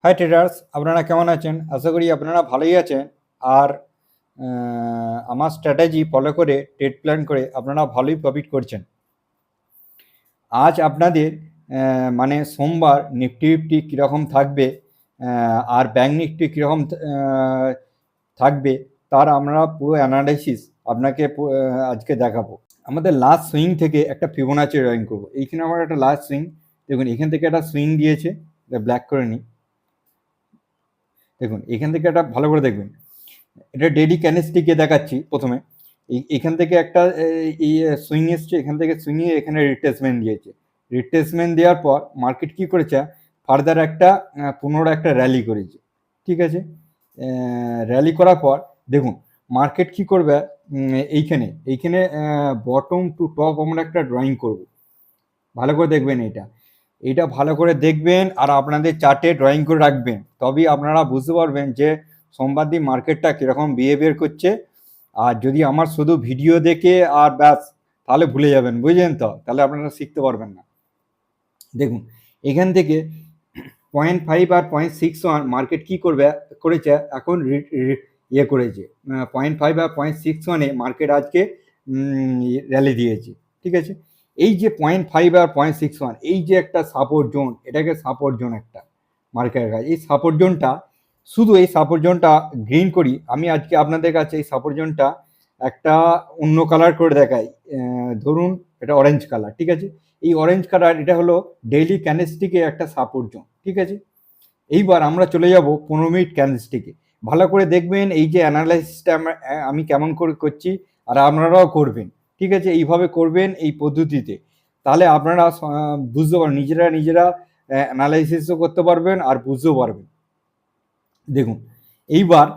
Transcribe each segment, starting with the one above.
High traders, আপনারা কেমন আছেন? আশা করি আপনারা ভালোই আছেন। আর আমার স্ট্র্যাটেজি ফলো করে ট্রেড প্ল্যান করে আপনারা ভালোই প্রফিট করছেন। আজ আপনাদের মানে সোমবার নিফটি ফিফটি কীরকম থাকবে আর ব্যাঙ্ক নিফটি কীরকম থাকবে তার আমরা পুরো অ্যানালাইসিস আপনাকে আজকে দেখাবো। আমাদের লাস্ট সুইং থেকে একটা ফিবোনাচি ড্রয়িং করবো। এইখানে আমার একটা লাস্ট সুইং, দেখুন এখান থেকে একটা সুইং দিয়েছে, ব্ল্যাক করে নিই। দেখুন এখান থেকে একটা ভালো করে দেখবেন, এটা ডেইলি ক্যান্ডেলস্টিকে দেখাচ্ছি। প্রথমে এখান থেকে একটা এই সুইং এসছে, এখান থেকে সুইংয়ে এখানে রিট্রেসমেন্ট দিয়েছে। রিট্রেসমেন্ট দেওয়ার পর মার্কেট কি করেছে, ফার্দার একটা পুনরায় একটা র্যালি করেছে। ঠিক আছে, র্যালি করার পর দেখুন মার্কেট কি করবে, এইখানে বটম টু টপ আমরা একটা ড্রয়িং করব। ভালো করে দেখবেন, এটা ভালো করে দেখবেন আর আপনাদের চার্টে ড্রয়িং করে রাখবেন, তবেই আপনারা বুঝতে পারবেন যে সোমবার দিন মার্কেটটা কীরকম বিহেভিয়ার করছে। আর যদি আমার শুধু ভিডিও দেখে আর ব্যাস তাহলে ভুলে যাবেন, বুঝলেন তো, তাহলে আপনারা শিখতে পারবেন না। দেখুন এখান থেকে 0.5 আর 0.61 মার্কেট কি করেছে এখন ইয়ে করেছে, 0.5 আর 0.61-এ মার্কেট আজকে র্যালি দিয়েছে। ঠিক আছে, এই যে 0.5 আর 0.61 এই যে একটা সাপোর্ট জোন, এটাকে সাপোর্ট জোন একটা মার্কেটের কাছে। এই সাপোর্ট জোনটা, শুধু এই সাপোর্ট জোনটা গ্রিন করি আমি আজকে আপনাদের কাছে। এই সাপোর্ট জোনটা একটা অন্য কালার করে দেখাই, ধরুন এটা অরেঞ্জ কালার। ঠিক আছে, এই অরেঞ্জ কালার এটা হলো ডেইলি ক্যান্ডেলস্টিকে একটা সাপোর্ট জোন। ঠিক আছে, এইবার আমরা চলে যাব 15 মিনিট ক্যান্ডেলস্টিকে। ভালো করে দেখবেন এই যে অ্যানালাইসিসটা আমি কেমন করে করছি, আর আপনারাও করবেন। ঠিক আছে, এইভাবে করবেন এই পদ্ধতিতে, তাহলে আপনারা বুঝতে পারবেন, নিজেরা অ্যানালাইসিসও করতে পারবেন আর বুঝতেও পারবেন। দেখুন এইবার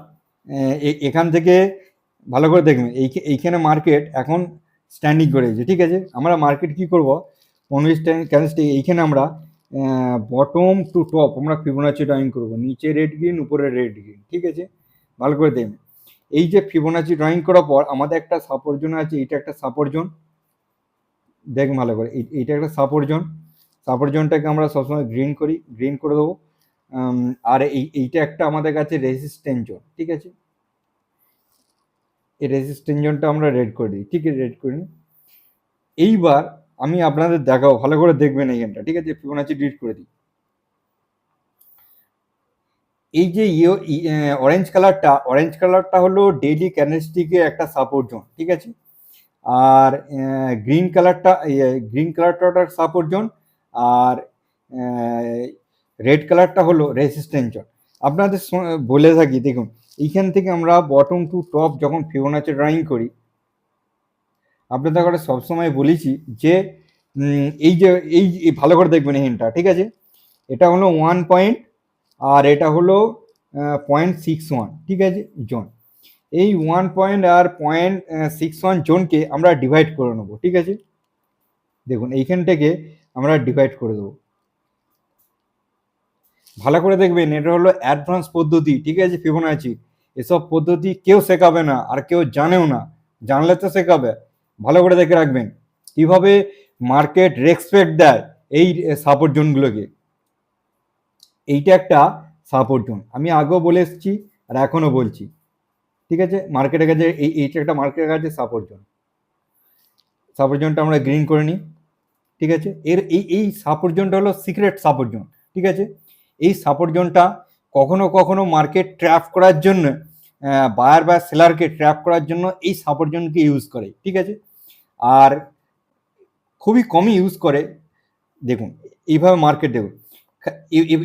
এখান থেকে ভালো করে দেখবেন, এইখানে মার্কেট এখন স্ট্যান্ডিং করেছে। ঠিক আছে, আমরা মার্কেট কি করব, 15 ক্যান্ডেলস্টিক এইখানে আমরা বটম টু টপ আমরা ফিবোনাচি ড্রয়িং করব, নিচে রেড গ্রিন উপরে রেড গ্রিন। ঠিক আছে, ভালো করে দেখবেন এই যে ফিবোনাচি ড্রয়িং করার পর আমাদের একটা সাপোর্ট জোন আছে, এটা একটা সাপোর্ট জোন। দেখুন ভালো করে, এইটা একটা সাপোর্ট জোন। সাপোর্ট জোনটাকে আমরা সবসময় গ্রিন করে দেবো। আর এইটা একটা আমাদের কাছে রেজিস্ট্যান্স জোন। ঠিক আছে, এই রেজিস্ট্যান্স জোনটা আমরা রেড করে দিই। ঠিক আছে, রেড করে নিই। এইবার আমি আপনাদের দেখাবো, ভালো করে দেখবেন এইখানটা। ঠিক আছে, ফিবোনাচি ডিলিট করে দিই। এই যে অরেঞ্জ কালারটা হলো ডেইলি ক্যান্ডেলস্টিকে একটা সাপোর্ট জোন। ঠিক আছে, আর গ্রিন কালারটা সাপোর্ট জোন, আর রেড কালারটা হলো রেজিস্ট্যান্স জোন। আপনাদের বলে থাকি, দেখুন এইখান থেকে আমরা বটম টু টপ যখন ফিবোনাচি ড্রয়িং করি, আপনাদের করে সবসময় বলেছি যে এই যে এই ভালো করে দেখবেন এখানটা। ঠিক আছে, এটা হলো 1 পয়েন্ট আর এটা হলো 0.61। ঠিক আছে, জোন, এই 1 পয়েন্ট আর 0.61 জোনকে আমরা ডিভাইড করে নেবো। ঠিক আছে, দেখুন এইখান থেকে আমরা ডিভাইড করে দেবো। ভালো করে দেখবেন, এটা হলো অ্যাডভান্স পদ্ধতি। ঠিক আছে, ফিবোনাচি এসব পদ্ধতি কেউ শেখাবে না আর কেউ জানেও না, জানলে তো শেখাবে। ভালো করে দেখে রাখবেন কিভাবে মার্কেট রেসপেক্ট দেয় এই সাপোর্ট জোনগুলোকে। এইটা একটা সাপোর্ট জোন, আমি আগেও বলে এসেছি আর এখনো বলছি। ঠিক আছে, মার্কেটের কাছে এইটা একটা মার্কেটের কাছে সাপোর্ট জোনটা আমরা গ্রিন করে নিই। ঠিক আছে, এই সাপোর্ট জোনটা হলো সিক্রেট সাপোর্ট জোন। ঠিক আছে, এই সাপোর্ট জোনটা কখনো কখনো মার্কেট ট্র্যাপ করার জন্য, বায়ার বা সেলারকে ট্র্যাপ করার জন্য এই সাপোর্ট জোনকে ইউজ করে। ঠিক আছে, আর খুবই কমই ইউজ করে। দেখুন এইভাবে মার্কেট, দেখুন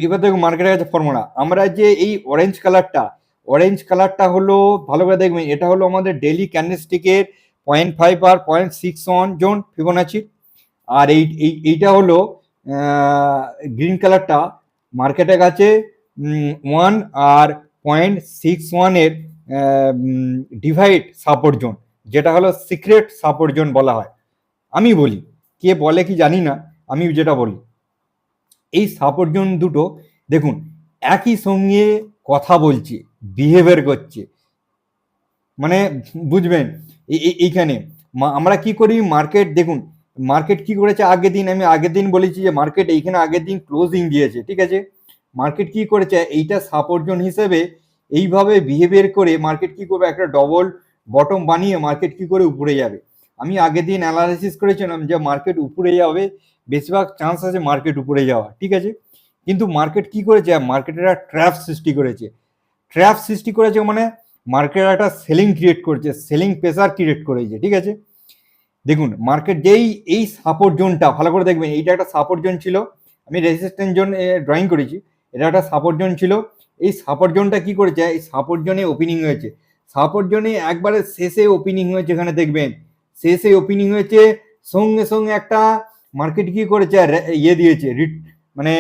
এবার দেখুন মার্কেটের কাছে ফর্মুলা। আমরা যে এই অরেঞ্জ কালারটা হলো, ভালো করে দেখবেন, এটা হলো আমাদের ডেইলি ক্যান্ডেলস্টিকের 0.5 আর 0.61 জোন ফিবোনাচি। আর এইটা হলো গ্রিন কালারটা মার্কেটের কাছে 1 আর 0.61-এর ডিভাইড সাপোর্ট জোন, যেটা হলো সিক্রেট সাপোর্ট জোন বলা হয়। আমি বলি, কে বলে কি জানি না, আমি যেটা বলি, এই সাপোর্ট জোন দুটো দেখুন একই সঙ্গে কথা বলছে, বিহেভিয়ার করছে, মানে বুঝবেন। এইখানে আমরা কি করি, মার্কেট দেখুন মার্কেট কি করেছে আগের দিন, আমি আগের দিন বলেছি যে মার্কেট এইখানে আগের দিন ক্লোজিং দিয়েছে। ঠিক আছে, মার্কেট কি করেছে, এইটা সাপোর্ট জোন হিসেবে এইভাবে বিহেভিয়ার করে মার্কেট কি করবে, একটা ডবল বটম বানিয়ে মার্কেট কি করে উপরে যাবে। আমি আগের দিন অ্যানালাইসিস করেছিলাম যে মার্কেট উপরে যাবে, বেশিরভাগ চান্স আছে মার্কেট উপরে যাওয়া, ঠিক আছে। কিন্তু মার্কেট কি করেছে, মার্কেটের একটা ট্র্যাপ সৃষ্টি করেছে। ট্র্যাপ সৃষ্টি করেছে মানে মার্কেট একটা সেলিং ক্রিয়েট করেছে, সেলিং প্রেসার ক্রিয়েট করেছে, ঠিক আছে। দেখুন মার্কেট যেই এই সাপোর্ট জোনটা ভালো করে দেখবেন, এইটা একটা সাপোর্ট জোন ছিল, আমি রেজিস্ট্যান্স জোন ড্রয়িং করেছি, এটা একটা সাপোর্ট জোন ছিল। এই সাপোর্ট জোনটা কি করেছে, এই সাপোর্ট জোনে ওপেনিং হয়েছে, সাপোর্ট জোনে একবারে শেষে ওপেনিং হয়েছে, এখানে দেখবেন শেষে ওপেনিং হয়েছে, সঙ্গে সঙ্গে একটা মার্কেট কি করেছে ইয়ে দিয়েছে, মানে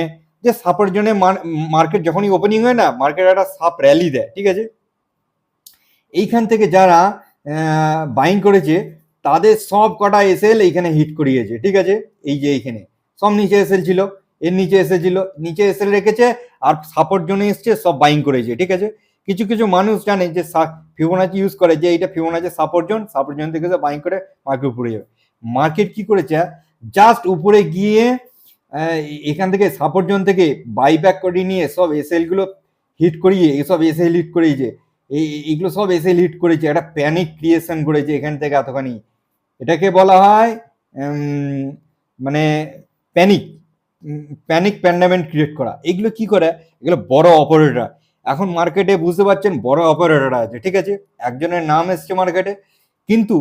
যে সাপোর্ট জোনে মার্কেট যখনই ওপেনিং হয় না, মার্কেট একটা সাপ র্যালি দেয়, ঠিক আছে। এইখান থেকে যারা বাইং করেছে তাদের সব কটা এসএল এইখানে হিট করিয়েছে, ঠিক আছে। এই যে এইখানে সব নিচে এসএল ছিল, এর নিচে এসেছিল, নিচে এসএল রেখেছে, আর সাপোর্ট জোনে এসছে, সব বাইং করেছে, ঠিক আছে। কিছু কিছু মানুষ জানে যে ফিবোনাচি ইউজ করে, যে এইটা ফিবোনাচি সাপোর্ট জোন থেকে বাইং করে মার্কেট উপরে যাবে। মার্কেট কি করেছে, জাস্ট উপরে গিয়ে এখান থেকে সাপোর্ট জোন থেকে বাইব্যাক করে নিয়ে সব এসএল গুলো হিট করিয়ে, এসব এসএল হিট করিয়েছে, এইগুলো সব এসএল হিট করেছে, একটা প্যানিক ক্রিয়েশন করেছে এখান থেকে এতখানি। এটাকে বলা হয় মানে প্যানিক প্যান্ডামেন্ট ক্রিয়েট করা। এগুলো কি করে, এগুলো বড় অপারেটর। এখন মার্কেটে বুঝতে পারছেন বড় অপারেটর আছে, ঠিক আছে। একজনের নাম এসছে মার্কেটে, কিন্তু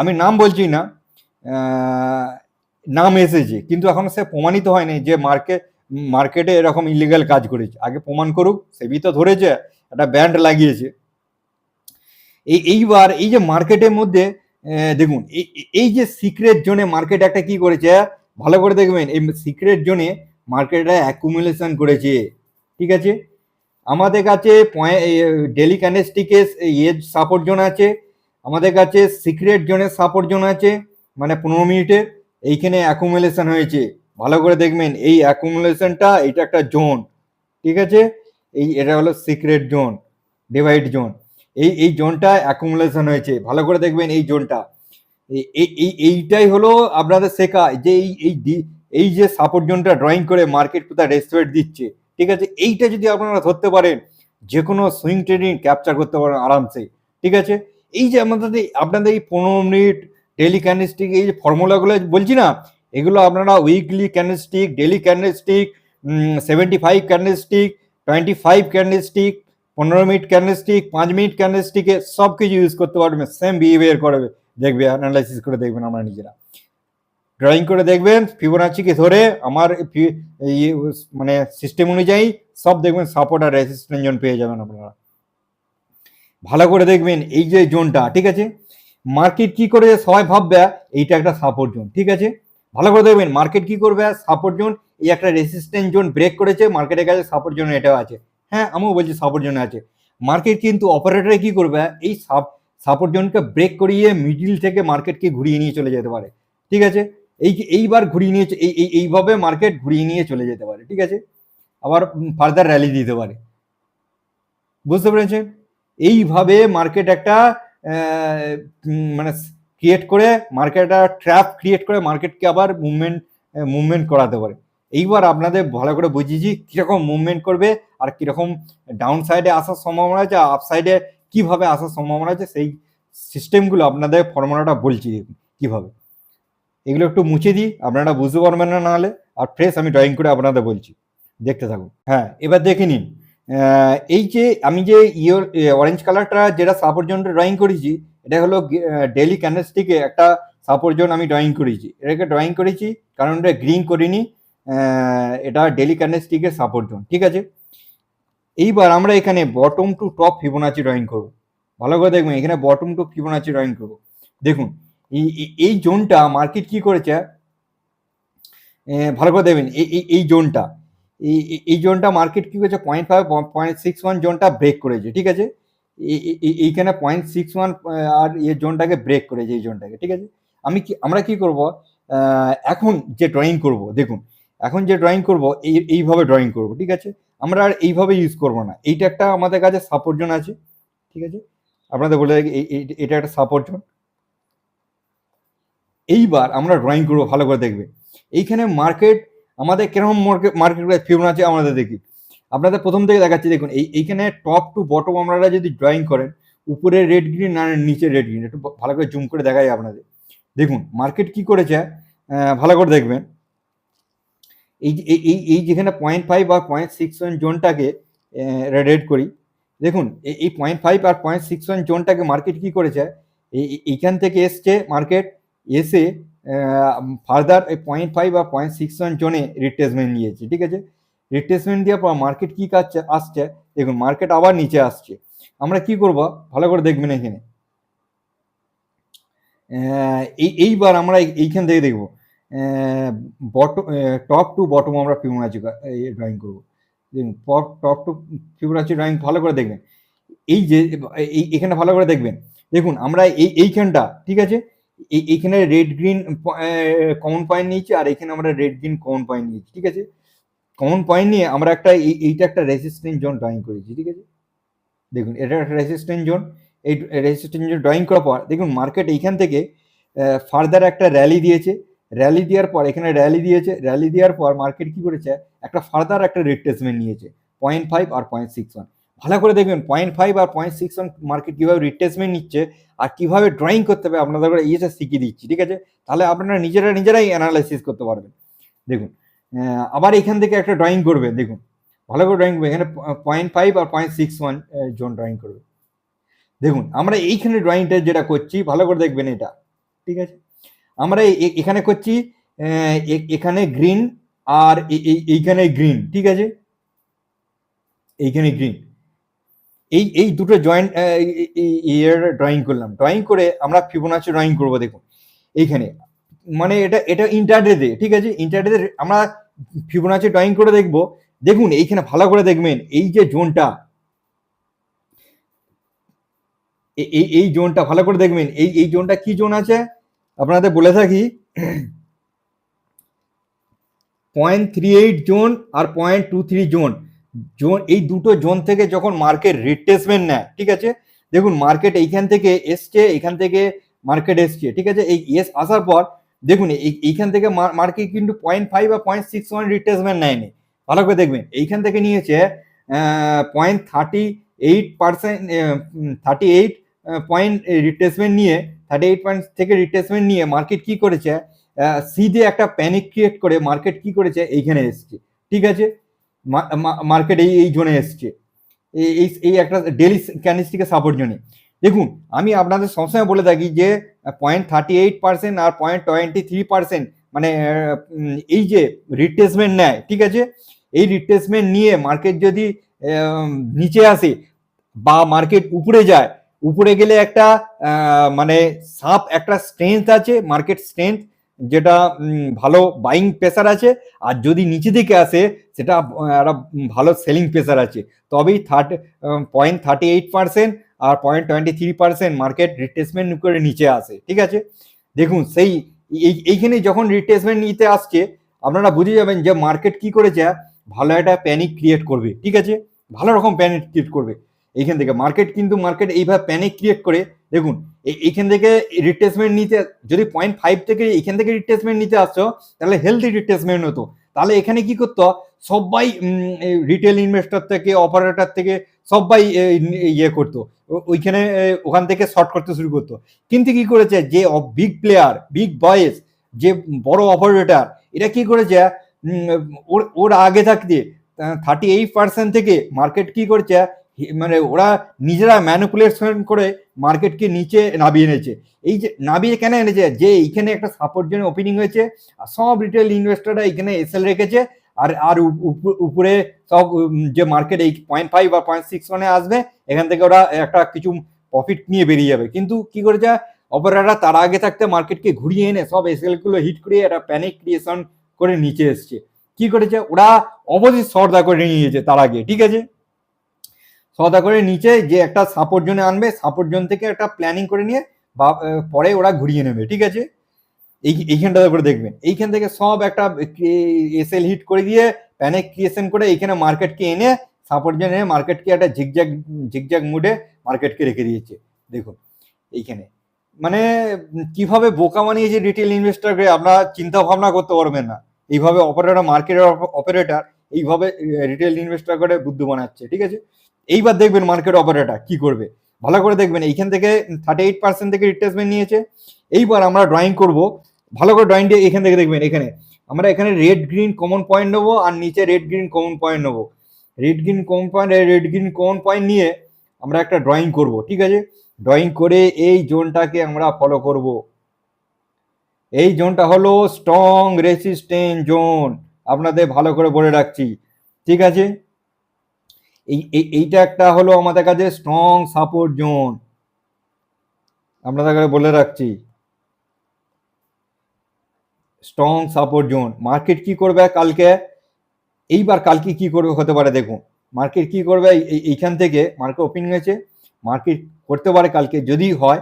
আমি নাম বলছি না, নাম এসেছে, কিন্তু এখন সে প্রমাণিত হয়নি যে মার্কেটে এরকম ইলিগাল কাজ করেছে। আগে প্রমাণ করুক, সেবি তো ধরেছে, একটা ব্যান্ড লাগিয়েছে। এইবার এই যে মার্কেটের মধ্যে দেখুন, এই যে সিক্রেট জোনে মার্কেট একটা কি করেছে, ভালো করে দেখবেন, এই সিক্রেট জোনে মার্কেট অ্যাকুমুলেশন করেছে, ঠিক আছে। আমাদের কাছে ডেলি ক্যান্ডেলস্টিকে সাপোর্ট জোন আছে, আমাদের কাছে সিক্রেট জোনের সাপোর্ট জোন আছে, মানে 15 মিনিটের এইখানে অ্যাকুমুলেশন হয়েছে। ভালো করে দেখবেন এই অ্যাকুমুলেশনটা, এটা একটা জোন, ঠিক আছে। এটা হলো সিক্রেট জোন, ডিভাইড জোন। এই জোনটা অ্যাকুমুলেশন হয়েছে, ভালো করে দেখবেন এই জোনটা। এইটাই হলো আপনাদের শেখা, যে এই যে সাপোর্ট জোনটা ড্রয়িং করে মার্কেট কোথায় রেসপেক্ট দিচ্ছে, ঠিক আছে। এইটা যদি আপনারা ধরতে পারেন, যে কোনো সুইং ট্রেডিং ক্যাপচার করতে পারেন আরামসে, ঠিক আছে। এই যে আপনাদের এই 15 মিনিট ডেলি ক্যান্ডেলস্টিক, এই যে ফর্মুলাগুলো বলছি না, এগুলো আপনারা weekly candlestick, daily candlestick, 75 candlestick, 25 candlestick, 15 minute candlestick, 5 minute ক্যান্ডেলস্টিকে সব কিছু ইউজ করতে পারবেন, সেম বিহেভিয়ার করবে, দেখবে, অ্যানালাইসিস করে দেখবেন আমরা নিজেরা, ড্রয়িং করে দেখবেন, ফিবোনাচিকে ধরে আমার মানে সিস্টেম অনুযায়ী সব দেখবেন সাপোর্ট আর রেজিস্ট্যান্স জোন পেয়ে যাবেন আপনারা। ভালো করে দেখবেন এই যে জোনটা, ঠিক আছে। মার্কেট কি করে, সবাই ভাববে এইটা একটা সাপোর্ট জোন, ঠিক আছে। ভালো করে দেখবেন মার্কেট কি করবে, সাপোর্ট জোন, এই একটা রেজিস্ট্যান্স জোন ব্রেক করেছে, মার্কেটের কাছে সাপোর্ট জোন এটাও আছে, হ্যাঁ আমিও বলছি সাপোর্ট জোনে আছে। মার্কেট কিন্তু অপারেটরে কি করবে, এই সাপোর্ট জোনকে ব্রেক করিয়ে মিডিল থেকে মার্কেটকে ঘুরিয়ে নিয়ে চলে যেতে পারে, ঠিক আছে। এইবার ঘুরিয়ে নিয়ে এইভাবে মার্কেট ঘুরিয়ে নিয়ে চলে যেতে পারে, ঠিক আছে, আবার ফার্দার র্যালি দিতে পারে, বুঝতে পেরেছেন। এইভাবে মার্কেট একটা মানে ক্রিয়েট করে, মার্কেট একটা ট্র্যাপ ক্রিয়েট করে মার্কেটকে আবার মুভমেন্ট করাতে পারে। এইবার আপনাদের ভালো করে বুঝিয়েছি কিরকম মুভমেন্ট করবে, আর কিরকম ডাউন সাইডে আসার সম্ভাবনা আছে, আপ সাইডে কিভাবে আসার সম্ভাবনা আছে, সেই সিস্টেমগুলো আপনাদের ফর্মুলাটা বলছি কিভাবে। এগুলো একটু মুছে দিই, আপনারা বুঝতে পারবেন না নাহলে, আর ফ্রেশ আমি ড্রয়িং করে আপনাদের বলছি, দেখতে থাকুন। হ্যাঁ, এবার দেখে নিন, এই যে আমি যে অরেঞ্জ কালারটা যেটা সাপোর্ট জোনটা ড্রয়িং করেছি, এটা হলো ডেলি ক্যান্ডেলস্টিকে একটা সাপোর্ট জোন আমি ড্রয়িং করেছি। এটাকে ড্রয়িং করেছি কারণ এটা গ্রিন করিনি, এটা ডেলি ক্যান্ডেলস্টিকের সাপোর্ট জোন, ঠিক আছে। এইবার আমরা এখানে bottom to top Fibonacci drawing করব। ভালো করে দেখবেন, এখানে বটম টু ফিবোনাচি ড্রয়িং করব। দেখুন এই জোনটা মার্কেট কি করেছে, ভালো করে দেখবেন, এই জোনটা, এই জোনটা মার্কেট কি করেছে, 0.5 0.61 জোনটা ব্রেক করেছে, ঠিক আছে। এইখানে 0.61 আর এই জোনটাকে ব্রেক করেছে, এই জোনটাকে, ঠিক আছে। আমরা কি করব, এখন যে ড্রয়িং করব, দেখুন এখন যে ড্রয়িং করব এইভাবে ড্রয়িং করব, ঠিক আছে। আমরা আর এইভাবে ইউজ করব না, এইটা একটা আমাদের কাছে সাপোর্ট জোন আছে, ঠিক আছে। আপনাদের বলে রাখি এটা একটা সাপোর্ট জোন। এইবার আমরা ড্রয়িং করবো, ভালো করে দেখবে, এইখানে মার্কেট আমাদের কিরকম মার্কেট ফিবোনাচি আমাদের দেখি, আপনাদের প্রথম থেকে দেখাচ্ছি। দেখুন এইখানে টপ টু বটম আপনারা যদি ড্রয়িং করেন, উপরে রেড গ্রিন আর নিচে রেড গ্রিন, একটু ভালো করে জুম করে দেখাই আপনাদের। দেখুন মার্কেট কি করেছে, ভালো করে দেখবেন। এই যেখানে 0.5 আর 0.61 জোনটাকে রেড করি, দেখুন এই 0.5 আর 0.61 জোনটাকে মার্কেট কি করেছে, এইখান থেকে এসছে মার্কেট, এসে ফার্দার এই 0.5 আর 0.61 জোনে রিট্রেসমেন্ট নিয়েছে। ঠিক আছে, রিট্রেসমেন্ট দেওয়ার পর মার্কেট কি কাছে আসছে, দেখুন মার্কেট আবার নিচে আসছে। আমরা কি করব, ভালো করে দেখবেন এখানে। এইবার আমরা এইখান থেকে দেখবো টপ টু বটম আমরা ফিবোনাচি ড্রয়িং করবো। দেখুন টপ টু ফিবোনাচি ড্রয়িং ভালো করে দেখবেন। এই যে এখানে ভালো করে দেখবেন, দেখুন আমরা এইখানটা, ঠিক আছে, এইখানে রেড গ্রিন কমন পয়েন্ট নিয়েছি, আর এখানে আমরা রেড গ্রিন কমন পয়েন্ট নিয়েছি। ঠিক আছে, কমন পয়েন্ট নিয়ে আমরা একটা এইটা একটা রেসিস্ট্যান্স জোন ড্রয়িং করেছি। ঠিক আছে, দেখুন এটা একটা রেসিস্ট্যান্স জোন। এই রেসিস্ট্যান্স জোন ড্রয়িং করার পর দেখুন মার্কেট এইখান থেকে ফার্দার একটা র্যালি দিয়েছে। র্যালি দেওয়ার পর এখানে র্যালি দিয়েছে, র্যালি দেওয়ার পর মার্কেট কি করেছে, একটা ফার্দার একটা রিট্রেসমেন্ট নিয়েছে 0.5 আর 0.61। ভালো করে দেখবেন 0.5 আর 0.61 মার্কেট কিভাবে রিট্রেসমেন্ট নিচ্ছে আর কিভাবে ড্রয়িং করতে হবে আপনাদের ইয়েটা শিখিয়ে দিচ্ছি। ঠিক আছে, তাহলে আপনারা নিজেরাই অ্যানালাইসিস করতে পারবেন। দেখুন আবার এখান থেকে একটা ড্রয়িং করবে, দেখুন ভালো করে ড্রয়িং করবে, এখানে 0.5 আর 0.61 জোন ড্রয়িং করবে। দেখুন আমরা এইখানে ড্রয়িংটা যেটা করছি, ভালো করে দেখবেন এটা। ঠিক আছে, আমরা এখানে করছি, এখানে গ্রিন আর এইখানে গ্রিন। ঠিক আছে, এইখানে গ্রিন, এই দুটো জয়েন্ট ড্রয়িং করলাম। ড্রয়িং করে আমরা ফিবোনাচি ড্রয়িং করব। দেখুন এইখানে মানে এটা ইন্টারডেতে, ঠিক আছে, ইন্টারডেতে আমরা ফিবোনাচি ড্রয়িং করে দেখব। দেখুন এইখানে ভালো করে দেখবেন, এই যে জোনটা, এই জোনটা ভালো করে দেখবেন, এই জোনটা কি জোন আছে আপনাদের বলে থাকি, 0.38 জোন আর 0.23 জোন। এই দুটো জোন থেকে যখন মার্কেট রিট্রেসমেন্ট নেয়, ঠিক আছে, দেখুন মার্কেট এইখান থেকে এসছে, এখান থেকে মার্কেট এসছে। ঠিক আছে, এই এস আসার পর দেখুন এইখান থেকে মার্কেট কিন্তু 0.5 বা 0.61 রিট্রেসমেন্ট নেয়নি। ভালো করে দেখবেন এইখান থেকে নিয়েছে 0.38%, 38 পয়েন্ট রিট্রেসমেন্ট নিয়ে, 38 পয়েন্ট থেকে রিট্রেসমেন্ট নিয়ে মার্কেট কি করেছে, সিধে একটা প্যানিক ক্রিয়েট করে মার্কেট কি করেছে, এইখানে এসছে। ঠিক আছে, মার্কেট এই জোনে এসছে, এই একটা ডেলি ক্যান্ডেলস্টিকের সাপোর্ট জোনে। দেখুন আমি আপনাদের সবসময় বলে থাকি যে 0.38% আর 0.23%, মানে এই যে রিট্রেসমেন্ট নেয়, ঠিক আছে, এই রিট্রেসমেন্ট নিয়ে মার্কেট যদি নিচে আসে বা মার্কেট উপরে যায়, উপরে গেলে একটা মানে সাপ একটা স্ট্রেংথ আছে, মার্কেট স্ট্রেংথ, যেটা ভালো বাইং প্রেসার আছে। আর যদি নিচে দিকে আসে সেটা একটা ভালো সেলিং প্রেসার আছে। তবেই 0.38% আর 0.23% মার্কেট রিট্রেসমেন্ট করে নিচে আসে। ঠিক আছে, দেখুন সেই এইখানে যখন রিট্রেসমেন্ট নিতে আসছে, আপনারা বুঝে যাবেন যে মার্কেট কি করেছে, ভালো একটা প্যানিক ক্রিয়েট করবে। ঠিক আছে, ভালো রকম প্যানিক ক্রিয়েট করবে এইখান থেকে মার্কেট, কিন্তু মার্কেট এইভাবে প্যানিক ক্রিয়েট করে। দেখুন এইখান থেকে রিট্রেসমেন্ট নিতে, যদি 0.5 থেকে এখান থেকে রিট্রেসমেন্ট নিতে আসছো, তাহলে হেলদি রিট্রেসমেন্ট হতো। তাহলে এখানে কি করতো, সবাই রিটেল ইনভেস্টর থেকে, অপারেটর থেকে সবাই ইয়ে করতো, ওইখানে ওখান থেকে শর্ট করতে শুরু করতো। কিন্তু কি করেছে, যে বিগ প্লেয়ার, বিগ বয়েস, যে বড় অপারেটর, এটা কি করেছে, ওর আগে থাকতে 38% থেকে মার্কেট কি করছে, মানে ওরা নিজেরা ম্যানিপুলেশন করে মার্কেটকে নিচে নামিয়ে এনেছে। এই যে নামিয়ে কেন এনেছে, যে এইখানে একটা সাপোর্ট জন্য ওপেনিং হয়েছে, আর সব রিটেল ইনভেস্টররা এখানে এসএল রেখেছে, আর উপরে সব যে মার্কেট এই 0.5 বা 0.61 আসবে, এখান থেকে ওরা একটা কিছু প্রফিট নিয়ে বেরিয়ে যাবে। কিন্তু কি করেছে, অপারেটররা তার আগে থাকতে মার্কেটকে ঘুরিয়ে এনে সব এসএল গুলো হিট করিয়ে একটা প্যানিক ক্রিয়েশন করে নিচে এসছে। কি করেছে, ওরা অপোজিট সর্দা করে নিয়েছে তার আগে। ঠিক আছে, সদা করে নিচে যে একটা সাপোর্ট জোনে আনবে, সাপোর্ট জোন থেকে একটা প্ল্যানিং করে নিয়ে বা পরে ওরা ঘুরিয়ে নেবে। ঠিক আছে, এইখানটাতে করে দেখবেন, এইখান থেকে সব একটা এসএল হিট করে দিয়ে প্যানিক ক্রিয়েশন করে এইখানে মার্কেটকে এনে সাপোর্ট জোনে মার্কেটকে একটা ঝিকঝ্যাক মুডে মার্কেটকে রেখে দিয়েছে। দেখুন এইখানে মানে কিভাবে বোকা বানিয়েছে রিটেল ইনভেস্টরকে, আপনারা চিন্তা ভাবনা করতে পারবেন না। এইভাবে অপারেটর, মার্কেটের অপারেটর এইভাবে রিটেল ইনভেস্টর করে বুদ্ধি বানাচ্ছে, ঠিক আছে। এইবার দেখবেন মার্কেট অপারেটর কি করবে, ভালো করে দেখবেন। এইখান থেকে 38% থেকে রিট্রেসমেন্ট নিয়েছে। এইবার আমরা ড্রয়িং করব, ভালো করে ড্রয়িং দিয়ে এখান থেকে দেখবেন, এখানে আমরা এখানে রেড গ্রিন কমন পয়েন্ট নেবো আর নিচে রেড গ্রিন কমন পয়েন্ট নেবো। Red green common point, red green common point নিয়ে আমরা একটা ড্রয়িং করব, ঠিক আছে। ড্রয়িং করে এই জোনটাকে আমরা ফলো করব। এই জোনটা হলো স্ট্রং রেসিস্টেন্ট জোন, আপনাদের ভালো করে বলে রাখছি, ঠিক আছে। এইটা একটা হলো আমাদের কাছে স্ট্রং সাপোর্ট জোন, আপনাদের কাছে বলে রাখছি, স্ট্রং সাপোর্ট জোন। মার্কেট কি করবে কালকে, এইবার কালকে কি করবে হতে পারে দেখুন। মার্কেট কি করবে, এইখান থেকে মার্কেট ওপেনিং হয়েছে, মার্কেট করতে পারে কালকে যদি হয়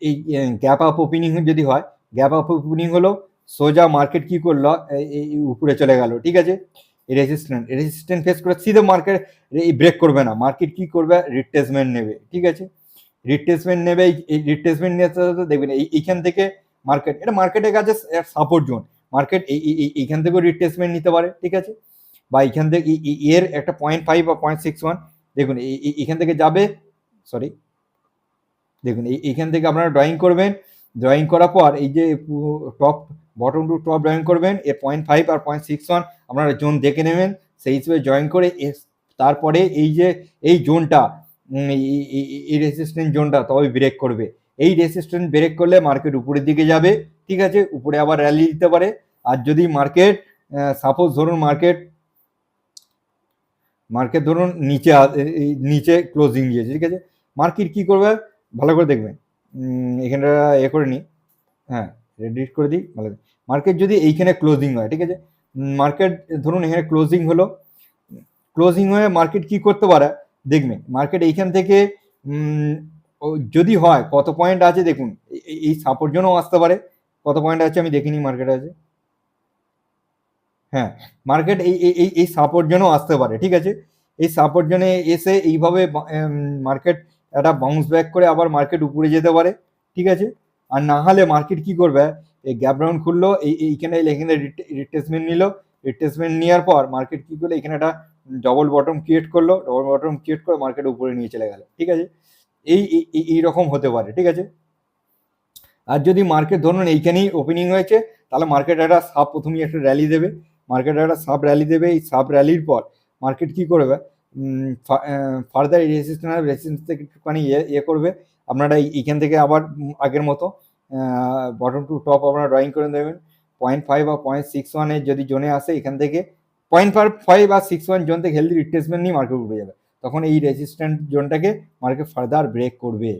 এই গ্যাপ আপ ওপেনিং, যদি হয় গ্যাপ আপ ওপেনিং হলো, সোজা মার্কেট কি করলো, এই উপরে চলে গেল, ঠিক আছে। রেজিস্ট্যান্ট ফেস করে সিধে মার্কেট এই ব্রেক করবে না, মার্কেট কি করবে, রিট্রেসমেন্ট নেবে, ঠিক আছে। রিট্রেসমেন্ট নেবে, এই রিট্রেসমেন্ট নিয়ে দেখবেন এইখান থেকে মার্কেট, এটা মার্কেটের কাছে সাপোর্ট জোন, মার্কেট এইখান থেকেও রিট্রেসমেন্ট নিতে পারে, ঠিক আছে। বা এইখান থেকে এর একটা 0.5 বা 0.61 দেখুন এইখান থেকে যাবে, সরি দেখুন এইখান থেকে আপনারা ড্রয়িং করবেন। ড্রয়িং করার পর এই যে top, bottom to top drawing করবেন, এ 0.5 আর 0.61 আপনারা জোন দেখে নেবেন, সেই হিসেবে জয়েন করে তারপরে এই যে এই জোনটা, এই রেসিস্ট্যান্ট জোনটা তবে ব্রেক করবে। এই রেসিস্ট্যান্ট ব্রেক করলে মার্কেট উপরের দিকে যাবে, ঠিক আছে, উপরে আবার র্যালি দিতে পারে। আর যদি মার্কেট সাপোজ ধরুন মার্কেট ধরুন নিচে ক্লোজিং দিয়েছে, ঠিক আছে, মার্কেট কি করবে ভালো করে দেখবেন। এখানটা করে নিই, হ্যাঁ রেডিট করে দিই, ভালো। মার্কেট যদি এইখানে ক্লোজিং হয়, ঠিক আছে, মার্কেট ধরুন এখানে ক্লোজিং হলো, ক্লোজিং হয়ে মার্কেট কি করতে পারে দেখবেন, মার্কেট এইখান থেকে যদি হয় কত পয়েন্ট আছে দেখুন, এই সাপোর্ট জোনও আসতে পারে, কত পয়েন্ট আছে আমি দেখিনি মার্কেট আছে, হ্যাঁ মার্কেট এই সাপোর্ট জোনও আসতে পারে, ঠিক আছে। এই সাপোর্ট জোনে এসে এইভাবে মার্কেট একটা বাউন্স ব্যাক করে আবার মার্কেট উপরে যেতে পারে, ঠিক আছে। আর না হলে মার্কেট কি করবে, এই গ্যাপ ডাউন খুললো, এইখানে রিট্রেসমেন্ট নিল, রিট্রেসমেন্ট নেওয়ার পর মার্কেট কি করলো, এখানে একটা ডবল বটম ক্রিয়েট করলো, ডবল বটম ক্রিয়েট করে মার্কেট উপরে নিয়ে চলে গেল, ঠিক আছে। এই রকম হতে পারে, ঠিক আছে। আর যদি মার্কেট ধরুন এইখানেই ওপেনিং হয়েছে, তাহলে মার্কেট একটা সাব প্রথমেই একটা র্যালি দেবে, মার্কেট একটা সাব র্যালি দেবে, এই সাব র্যালির পর মার্কেট কি করবে, ফার্দার রেসিস্ট্যান্স থেকে একটুখানি করবে। আপনারা এইখান থেকে আবার আগের মতো বটম টু টপ আপনারা ড্রয়িং করে দেবেন। 0.5 বা 0.61 যদি জোনে আসে, এখান থেকে 0.5 বা 61 জোন থেকে হেলদি রিট্রেসমেন্ট নিয়ে মার্কেট উঠে যাবে, তখন এই রেজিস্ট্যান্ট জোনটাকে মার্কেট ফার্দার ব্রেক করবে,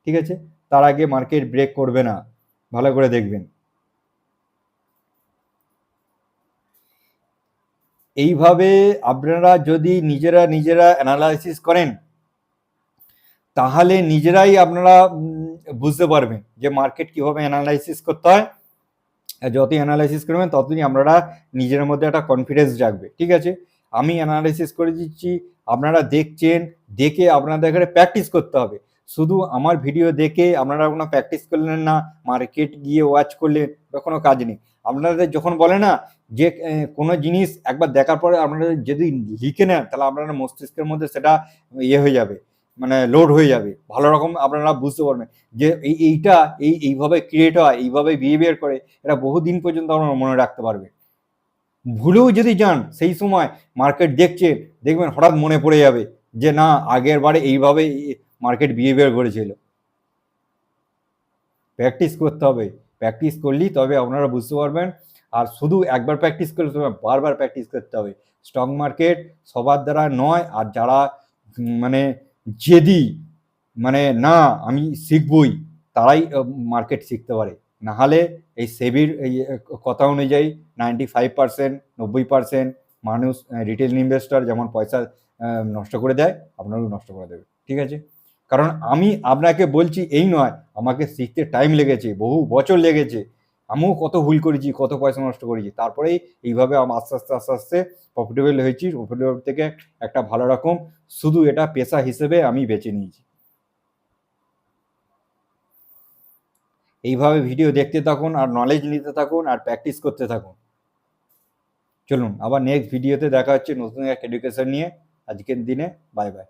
ঠিক আছে। তার আগে মার্কেট ব্রেক করবে না, ভালো করে দেখবেন। এইভাবে আপনারা যদি নিজেরা অ্যানালাইসিস করেন, তাহলে নিজেরাই আপনারা বুঝতে পারবেন যে মার্কেট কিভাবে অ্যানালাইসিস করতে হয়। যতই অ্যানালাইসিস করবেন ততই আপনারা নিজের মধ্যে একটা কনফিডেন্স জাগবে, ঠিক আছে। আমি অ্যানালাইসিস করে দিচ্ছি, আপনারা দেখছেন, দেখে আপনাদের এখানে প্র্যাকটিস করতে হবে। শুধু আমার ভিডিও দেখে আপনারা কোনো প্র্যাকটিস করলেন না, মার্কেট গিয়ে ওয়াচ করলেন, কোনো কাজ নেই। আপনাদের যখন বলে না যে কোনো জিনিস একবার দেখার পরে আপনারা যদি লিখে নেন, তাহলে আপনারা মস্তিষ্কের মধ্যে সেটা হয়ে যাবে, মানে লোড হয়ে যাবে, ভালো রকম আপনারা বুঝতে পারবেন যে এইটা এইভাবে ক্রিয়েট হয়, এইভাবে বিহেভিয়ার করে, এটা বহুদিন পর্যন্ত আপনারা মনে রাখতে পারবে। ভুলেও যদি যান, সেই সময় মার্কেট দেখছেন, দেখবেন হঠাৎ মনে পড়ে যাবে যে না, আগের বারে এইভাবে মার্কেট বিহেভিয়ার করেছিল। প্র্যাকটিস করতে হবে, প্র্যাকটিস করলেই তবে আপনারা বুঝতে পারবেন। আর শুধু একবার প্র্যাকটিস করলে তবে বারবার প্র্যাকটিস করতে হবে। স্টক মার্কেট সবার দ্বারা নয়, আর যারা মানে জেদি, মানে না আমি শিখবই, তারাই মার্কেট শিখতে পারে। নাহলে এই সেবির এই কথা অনুযায়ী 95%, 90% মানুষ রিটেল ইনভেস্টর যেমন পয়সা নষ্ট করে দেয়, আপনারাও নষ্ট করে দেবে, ঠিক আছে। কারণ আমি আপনাকে বলছি এই নয়, আমাকে শিখতে টাইম লেগেছে, বহু বছর লেগেছে, আমিও কত ভুল করেছি, কত পয়সা নষ্ট করেছি, তারপরেই এইভাবে আস্তে আস্তে প্রফিটেবল হয়েছি। প্রফিটেবল থেকে একটা ভালো রকম শুধু এটা পেশা হিসেবে আমি বেছে নিয়েছি। এইভাবে ভিডিও দেখতে থাকুন, আর নলেজ নিতে থাকুন, আর প্র্যাকটিস করতে থাকুন। চলুন আবার নেক্সট ভিডিওতে দেখা হচ্ছে নতুন এক এডুকেশন নিয়ে। আজকের দিনে বাই বাই।